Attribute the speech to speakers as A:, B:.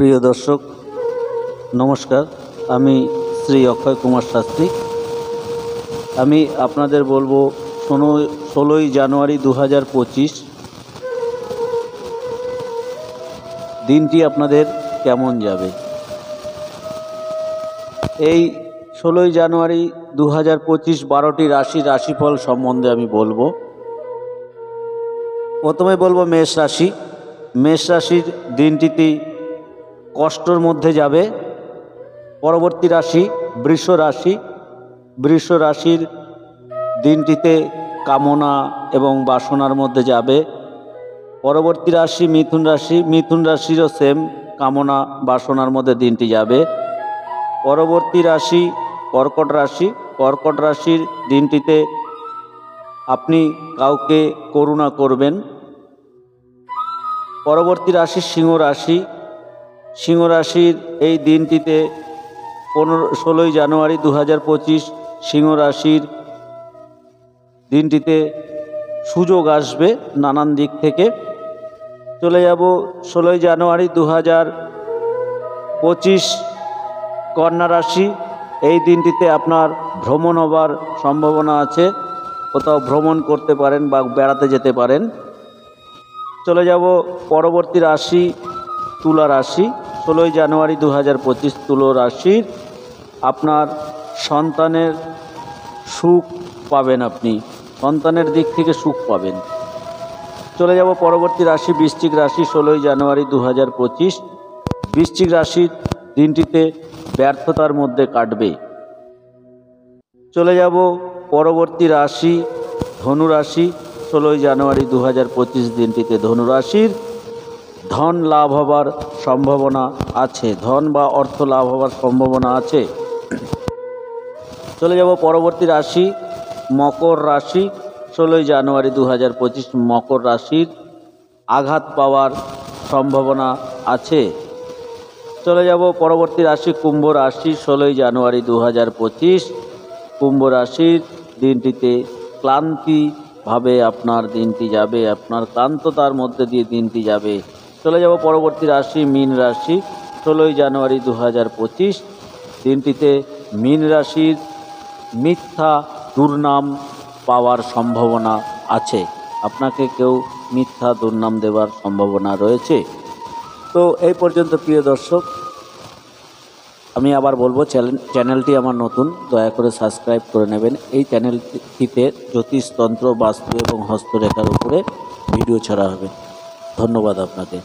A: প্রিয় দর্শক নমস্কার, আমি শ্রী অক্ষয় কুমার শাস্ত্রী। আমি আপনাদের বলবো 16ই জানুয়ারি 2025 দিনটি আপনাদের কেমন যাবে। এই 16ই জানুয়ারি 2025 12টি রাশিফল সম্বন্ধে আমি বলবো। প্রথমে বলবো মেষ রাশি। মেষ রাশির দিনটিতে কষ্টর মধ্যে যাবে। পরবর্তী রাশি বৃষ রাশি। বৃষ রাশির দিনটিতে কামনা এবং বাসনার মধ্যে যাবে। পরবর্তী রাশি মিথুন রাশি। মিথুন রাশিরও সেম, কামনা বাসনার মধ্যে দিনটি যাবে। পরবর্তী রাশি কর্কট রাশি। কর্কট রাশির দিনটিতে আপনি কাউকে করুণা করবেন। পরবর্তী রাশি সিংহ রাশি। সিংহ রাশির এই দিনটিতে 16ই জানুয়ারি 2025 সিংহ রাশির দিনটিতে সুযোগ আসবে নানান দিক থেকে। চলে যাব 16ই জানুয়ারি 2025 কন্যা রাশি। এই দিনটিতে আপনার ভ্রমণ হবার সম্ভাবনা আছে, কোথাও ভ্রমণ করতে পারেন বা বেড়াতে যেতে পারেন। চলে যাব পরবর্তী রাশি তুলা রাশি। 16ই জানুয়ারি 2025 তুলা রাশির আপনার সন্তানের সুখ পাবেন, আপনি সন্তানের দিক থেকে সুখ পাবেন। চলে যাব পরবর্তী রাশি বৃশ্চিক রাশি। 16ই জানুয়ারি 2025 বৃশ্চিক রাশির দিনটিতে ব্যর্থতার মধ্যে কাটবে। চলে যাব পরবর্তী রাশি ধনু রাশি। 16ই জানুয়ারি 2025 দিনটিতে ধনু রাশির ধন লাভ হবার সম্ভাবনা আছে, ধন বা অর্থ লাভ হবার সম্ভাবনা আছে। চলে যাব পরবর্তী রাশি মকর রাশি। 16ই জানুয়ারি 2025 মকর রাশির আঘাত পাওয়ার সম্ভাবনা আছে। চলে যাব পরবর্তী রাশি কুম্ভ রাশি। 16ই জানুয়ারি 2025 কুম্ভ রাশির দিনটিতে ক্লান্তিভাবে আপনার দিনটি যাবে, আপনার ক্লান্ততার মধ্যে দিয়ে দিনটি যাবে। চলে যাব পরবর্তী রাশি মীন রাশি। 16ই জানুয়ারি 2025 দিনটিতে মীন রাশির মিথ্যা দুর্নাম পাওয়ার সম্ভাবনা আছে, আপনাকে কেউ মিথ্যা দুর্নাম দেওয়ার সম্ভাবনা রয়েছে। তো এই পর্যন্ত প্রিয় দর্শক, আমি আবার বলবো চ্যানেলটি আমার নতুন, দয়া করে সাবস্ক্রাইব করে নেবেন। এই চ্যানেলটিতে জ্যোতিষতন্ত্র, বাস্তু এবং হস্তরেখার উপরে ভিডিও ছাড়া হবে। ধন্যবাদ আপনাকে।